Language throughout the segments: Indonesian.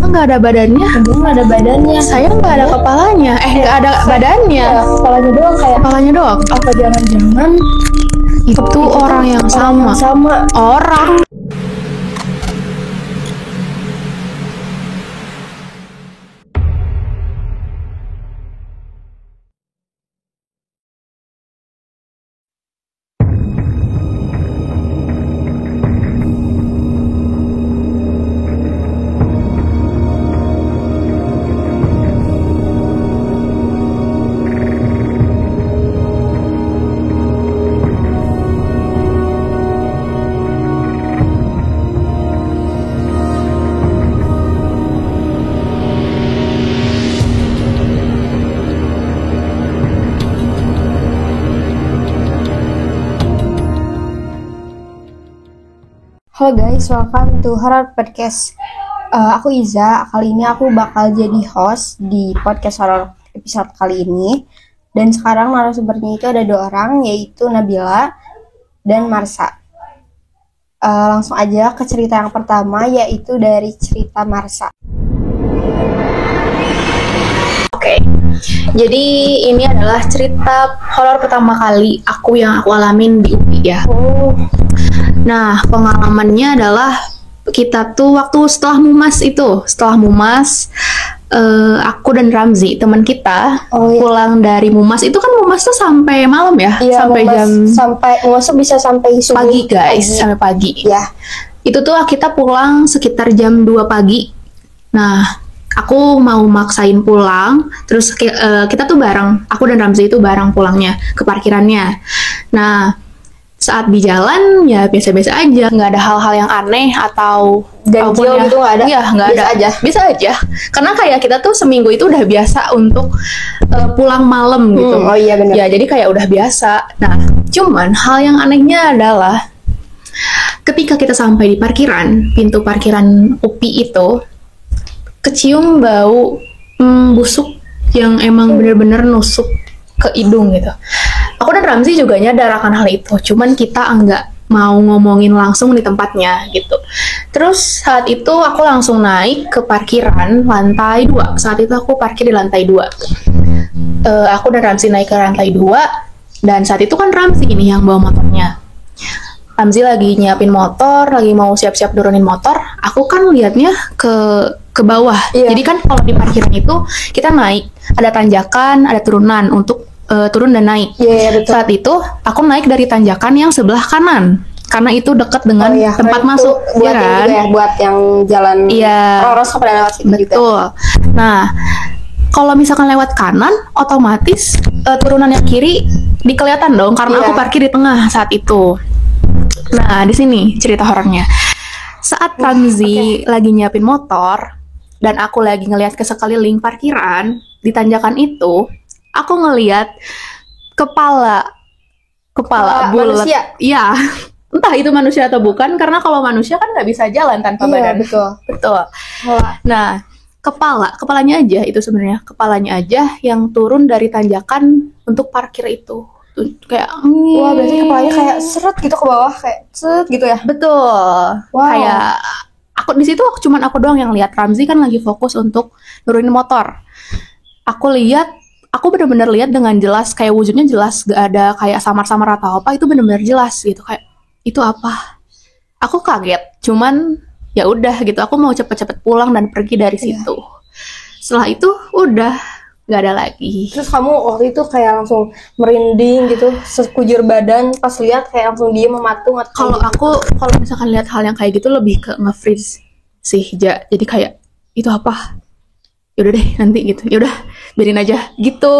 nggak ada badannya. Nggak ada badannya. Saya nggak ada kepalanya. Nggak ada badannya. Ya, kepalanya doang kayak. Kepalanya doang. Apa jangan-jangan Itu orang yang sama. Orang. Halo guys, welcome to Horror Podcast. Aku Iza. Kali ini aku bakal jadi host di podcast horror episode kali ini. Dan sekarang narasumbernya itu ada 2 orang, yaitu Nabila dan Marsha. Langsung aja ke cerita yang pertama, yaitu dari cerita Marsha. Oke. Jadi ini adalah cerita horor pertama kali aku alamin di UPI ya. Nah, pengalamannya adalah kita tuh waktu setelah Mumas, aku dan Ramzi, teman kita, pulang dari Mumas. Itu kan Mumas tuh sampai malam ya? Iya, sampai Mumas tuh bisa sampai subuh. Pagi guys, sampai pagi. Ya. Itu tuh kita pulang sekitar jam 2 pagi. Nah, aku mau maksain pulang, terus kita tuh bareng, aku dan Ramzi itu bareng pulangnya ke parkirannya. Nah, saat di jalan ya biasa-biasa aja, nggak ada hal-hal yang aneh atau ganjil gitu, nggak ada. Iya, nggak ada. Biasa aja. Karena kayak kita tuh seminggu itu udah biasa untuk pulang malam gitu. Oh iya benar. Ya jadi kayak udah biasa. Nah, cuman hal yang anehnya adalah ketika kita sampai di parkiran, pintu parkiran UPI itu kecium bau busuk yang emang bener-bener nusuk ke hidung gitu. Aku dan Ramzi juga nyadar akan hal itu, cuman kita nggak mau ngomongin langsung di tempatnya gitu. Terus saat itu aku langsung naik ke parkiran lantai 2. Saat itu aku parkir di lantai 2. Aku dan Ramzi naik ke lantai 2, dan saat itu kan Ramzi ini yang bawa motornya. Ramzi lagi nyiapin motor, lagi mau siap-siap nurunin motor. Aku kan liatnya ke bawah. Iya. Jadi kan kalau di parkiran itu kita naik, ada tanjakan, ada turunan untuk turun dan naik. Iya, betul. Saat itu aku naik dari tanjakan yang sebelah kanan, karena itu dekat dengan tempat masuk. Buat kan? Buat yang jalan. Iya. Roros pada lewat situ. Betul. Nah, kalau misalkan lewat kanan, otomatis turunan yang kiri dikelihatan dong, karena aku parkir di tengah saat itu. Nah, di sini cerita horornya. Saat Ramzi lagi nyiapin motor dan aku lagi ngelihat ke sekeliling parkiran di tanjakan itu, aku ngelihat kepala bulat. Manusia. Iya. Entah itu manusia atau bukan, karena kalau manusia kan nggak bisa jalan tanpa badan. Betul. Nah, kepalanya aja itu sebenarnya kepalanya aja yang turun dari tanjakan untuk parkir itu. Kayak wah, berarti kepalanya kayak seret gitu ke bawah, kayak seret gitu ya. Betul. Wow. Kayak aku di situ cuman aku doang yang lihat. Ramzi kan lagi fokus untuk nurunin motor. Aku benar-benar lihat dengan jelas, kayak wujudnya jelas, gak ada kayak samar-samar atau apa, itu benar-benar jelas gitu. Kayak itu apa? Aku kaget. Cuman ya udah gitu, aku mau cepet-cepet pulang dan pergi dari situ. Setelah itu udah nggak ada lagi. Terus kamu waktu itu kayak langsung merinding gitu, sekujur badan pas lihat kayak langsung diem mematung. Kalau misalkan lihat hal yang kayak gitu lebih ke nge-freeze sih, jadi kayak itu apa? Yaudah deh nanti gitu. Yaudah biarin aja gitu.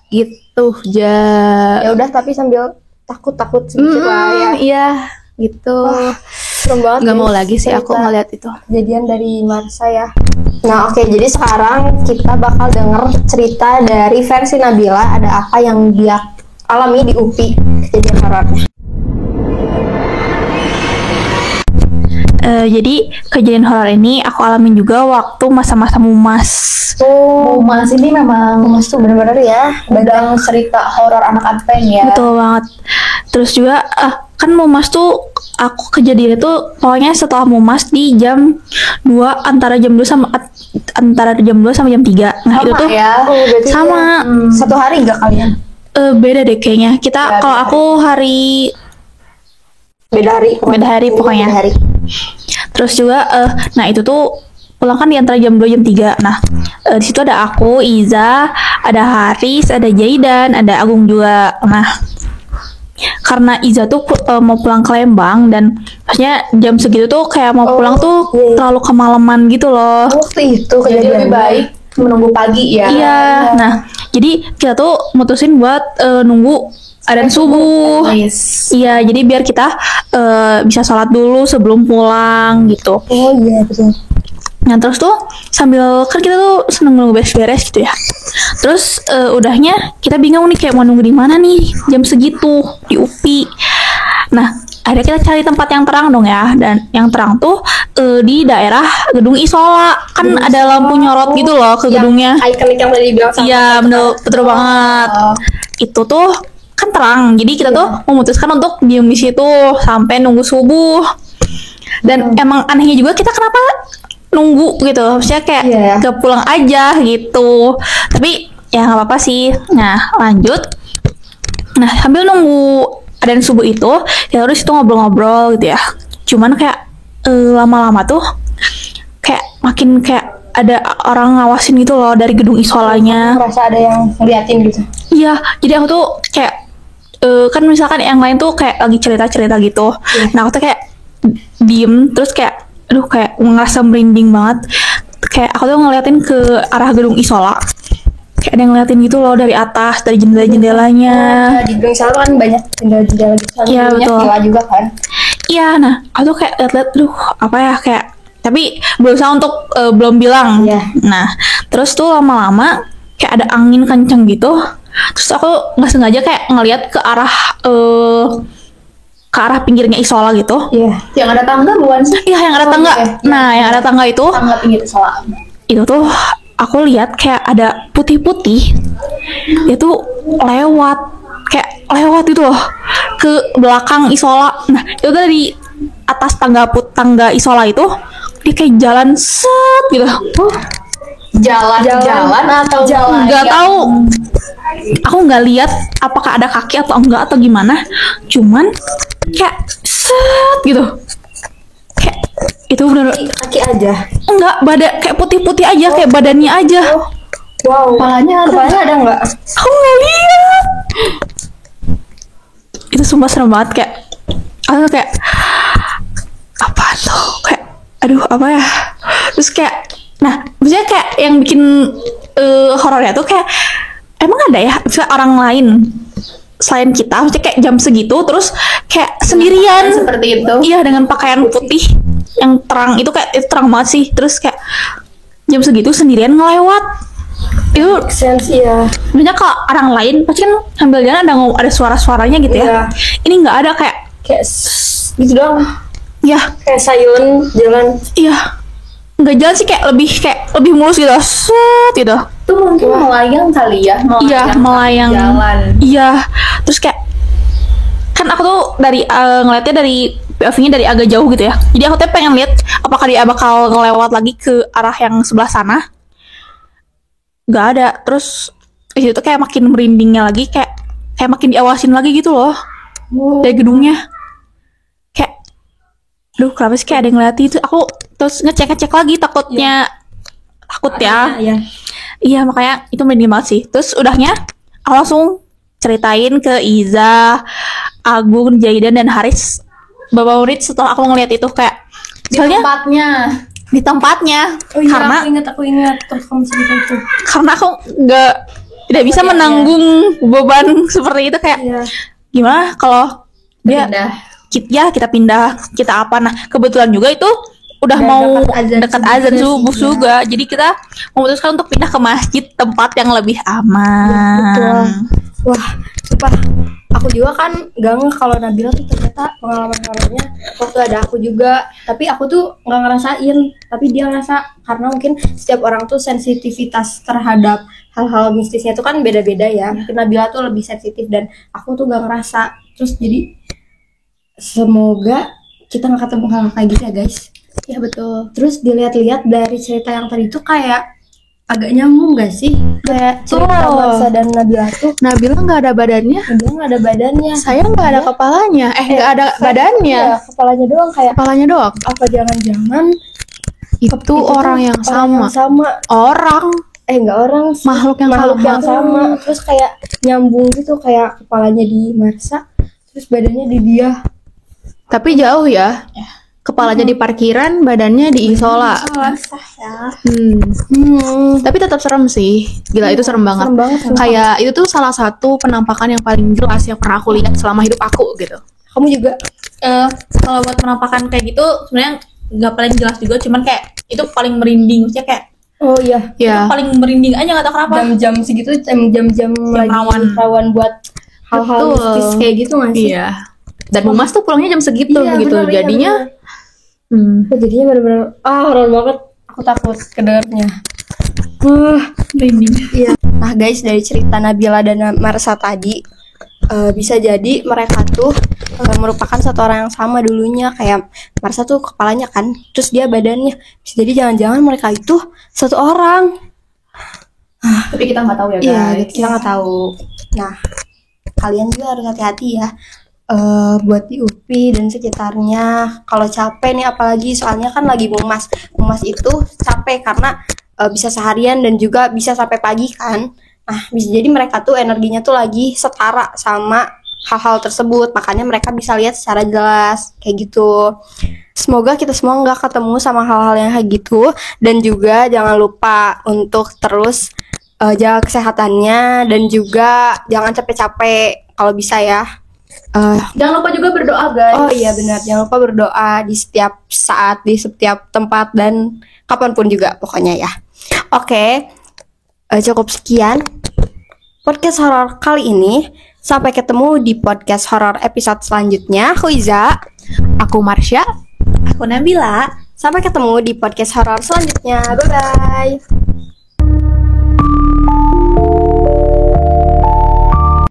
Gitu ya udah, tapi sambil takut sedikit lah ya. Iya gitu. Serem banget. Nggak mau lagi sih aku ngeliat itu. Kejadian dari Marsha ya. Nah oke, jadi sekarang kita bakal denger cerita dari versi Nabila. Ada apa yang dia alami di UPI kejadian horornya. Jadi kejadian horor ini aku alamin juga waktu masa-masa Mumas. Mumas ini memang Mumas tuh bener-bener ya gudang cerita horor anak anteng ya. Betul banget. Terus juga kan Mumas tuh aku kejadian itu pokoknya setelah Mumas di jam 2 antara jam 2 sama jam 3. Nah, itu tuh ya. Oh, berarti sama. satu hari nggak kalian? Beda deh kayaknya. Kita Ya, kalau beda aku hari Beda hari. Beda hari pokoknya. Beda hari. terus juga nah itu tuh pulang kan di antara jam 2 jam 3. Nah, di situ ada aku, Iza, ada Haris, ada Jaidan, ada Agung juga. Nah, karena Iza tuh mau pulang ke Lembang dan maksudnya jam segitu tuh kayak mau pulang tuh iya. terlalu kemalaman gitu loh. Waktu itu Jadi kejadian lebih baik menunggu pagi ya. Iya, nah jadi kita tuh mutusin buat nunggu adzan subuh. Nice. Iya, jadi biar kita bisa sholat dulu sebelum pulang gitu. Oh iya betul. Nah terus tuh sambil kan kita tuh seneng nunggu beres-beres gitu ya. Terus udahnya kita bingung nih kayak mau nunggu di mana nih jam segitu di UPI. Nah akhirnya kita cari tempat yang terang dong ya. Dan yang terang tuh di daerah gedung Isola. Kan ada lampu nyorot gitu loh ke gedungnya. Ikonik yang tadi bilang sama. Iya betul banget. Itu tuh kan terang. Jadi kita tuh memutuskan untuk diem di situ sampai nunggu subuh. Dan emang anehnya juga kita kenapa nunggu gitu, maksudnya kayak gak pulang aja gitu. Tapi ya nggak apa-apa sih. Nah lanjut. Nah sambil nunggu adzan subuh itu ya harus itu ngobrol-ngobrol gitu ya. Cuman kayak lama-lama tuh kayak makin kayak ada orang ngawasin gitu loh dari gedung isolanya. Merasa ada yang ngeliatin gitu. Iya, jadi aku tuh kayak kan misalkan yang lain tuh kayak lagi cerita-cerita gitu. Nah aku tuh kayak diem terus kayak aduh kayak ngerasa merinding banget. Kayak aku tuh ngeliatin ke arah gedung Isola. Kayak ada yang ngeliatin gitu loh dari atas, dari jendela-jendelanya. Di gedung Isola kan banyak jendela-jendela gitu. Iya, betul. Villa juga kan. Iya, nah aku tuh kayak liat-liat, aduh apa ya kayak, tapi berusaha untuk belum bilang. Iya. Nah terus tuh lama-lama kayak ada angin kenceng gitu. Terus aku nggak sengaja kayak ngeliat ke arah pinggirnya Isola gitu. Iya. Yang ada tangga bukan sih? Iya yang ada tangga. iya. Nah yang ada tangga itu, Tangga pinggir Isola. itu tuh aku lihat kayak ada putih-putih. Itu lewat gitu loh ke belakang Isola. Nah itu dari atas tangga Isola itu dia kayak jalan set gitu. Jalan atau jalan? Nggak tahu. Aku nggak lihat apakah ada kaki atau enggak atau gimana. Cuman kayak set gitu. Kayak itu bener Kaki aja. enggak badan kayak putih-putih aja kayak badannya aja. Wow. Kepalanya ada nggak? Aku nggak lihat. Itu sumpah serem banget kayak aku kayak apa tuh kayak aduh apa ya. Terus kayak nah maksudnya kayak yang bikin horornya tuh kayak emang ada ya misalnya orang lain selain kita maksudnya kayak jam segitu terus kayak sendirian seperti itu. iya dengan pakaian putih yang terang itu kayak itu terang banget sih terus kayak jam segitu sendirian ngelewat itu Sense ya. banyak kalau orang lain pasti kan sambil jalan ada suara-suaranya gitu ya. Ini nggak ada kayak Gitu doang. ya Kayak silent jalan. iya nggak jalan sih kayak lebih mulus gitu set gitu. Itu mungkin melayang kali ya. Iya melayang jalan. iya terus kayak kan aku tuh dari ngeliatnya dari POV-nya dari agak jauh gitu ya jadi aku tuh pengen lihat apakah dia bakal ngelewat lagi ke arah yang sebelah sana. Nggak ada. Terus itu tuh kayak makin merindingnya lagi kayak makin diawasin lagi gitu loh dari gedungnya kayak duh kenapa sih kayak ada yang ngeliatin itu. Aku terus ngecek lagi takut ya. Iya makanya itu merinding banget sih. Terus udahnya aku langsung ceritain ke Iza, Agung, Jaidan dan Haris beberapa menit setelah aku ngeliat itu kayak misalnya di tempatnya Oh iya, karena aku ingat terus kamu cerita itu. karena aku tidak bisa menanggung beban seperti itu kayak gimana kalau dia kita pindah kita apa. Nah kebetulan juga itu udah mau dekat azan subuh juga jadi kita memutuskan untuk pindah ke masjid tempat yang lebih aman. Betul. Wah, sumpah. Aku juga kan gak ngeh kalau Nabila tuh ternyata pengalaman horornya waktu ada aku juga. Tapi aku tuh gak ngerasain. Tapi dia ngerasa karena mungkin setiap orang tuh sensitivitas terhadap hal-hal mistisnya itu kan beda-beda ya. Mungkin Nabila tuh lebih sensitif dan aku tuh gak ngerasa. Terus jadi semoga kita nggak ketemu hal kayak gitu ya guys. Ya betul. Terus dilihat-lihat dari cerita yang tadi tuh kayak agak nyambung gak sih? Kayak cerita Betul. Marsa dan Nabila tuh. Nabila nggak ada badannya, Nabila nggak ada badannya. saya nggak ada kepalanya, nggak ada badannya, Iya, kepalanya doang kayak. kepalanya doang. Apa jangan-jangan Itu tuh orang yang sama. Orang Nggak orang sih. Makhluk yang yang sama. sama. Terus kayak nyambung gitu, kayak kepalanya di Marsa, terus badannya di dia. tapi jauh ya. Kepalanya di parkiran, badannya di isola. Tapi tetap serem sih. Gila, itu serem banget. Serem banget, sumpah. Kayak itu tuh salah satu penampakan yang paling jelas yang pernah aku lihat selama hidup aku gitu. Kamu juga Kalau buat penampakan kayak gitu sebenarnya nggak paling jelas juga, cuman kayak itu paling merinding, maksudnya kayak oh iya, Ya, itu paling merinding aja, nggak tahu kenapa. jam-jam segitu jam-jam lagi rawan buat hal-hal Betul. mistis kayak gitu nggak sih? iya. Dan Mumas tuh pulangnya jam segitu Iya, gitu. benar, iya, Jadinya Jadinya bener-bener horor banget. Aku takut kedengarnya. Merinding. Iya. Nah guys, dari cerita Nabila dan Marsa tadi, bisa jadi mereka tuh merupakan satu orang yang sama dulunya. Kayak Marsa tuh kepalanya kan, terus dia badannya. Bisa jadi jangan-jangan mereka itu satu orang. tapi kita nggak tahu ya Iya, kita nggak tahu. Nah, kalian juga harus hati-hati ya. Buat di UPI dan sekitarnya, kalau capek nih, apalagi soalnya kan lagi mumas itu capek karena bisa seharian dan juga bisa sampai pagi kan. Nah, bisa jadi mereka tuh energinya tuh lagi setara sama hal-hal tersebut, makanya mereka bisa lihat secara jelas kayak gitu. Semoga kita semua nggak ketemu sama hal-hal yang kayak gitu, dan juga jangan lupa untuk terus jaga kesehatannya dan juga jangan capek-capek kalau bisa ya. Jangan lupa juga berdoa guys. Oh iya benar, jangan lupa berdoa di setiap saat, di setiap tempat, dan kapanpun juga pokoknya ya. Oke, cukup sekian podcast horor kali ini. Sampai ketemu di podcast horor episode selanjutnya. Aku Iza. Aku Marsha. Aku Nabila. Sampai ketemu di podcast horor selanjutnya. Bye-bye.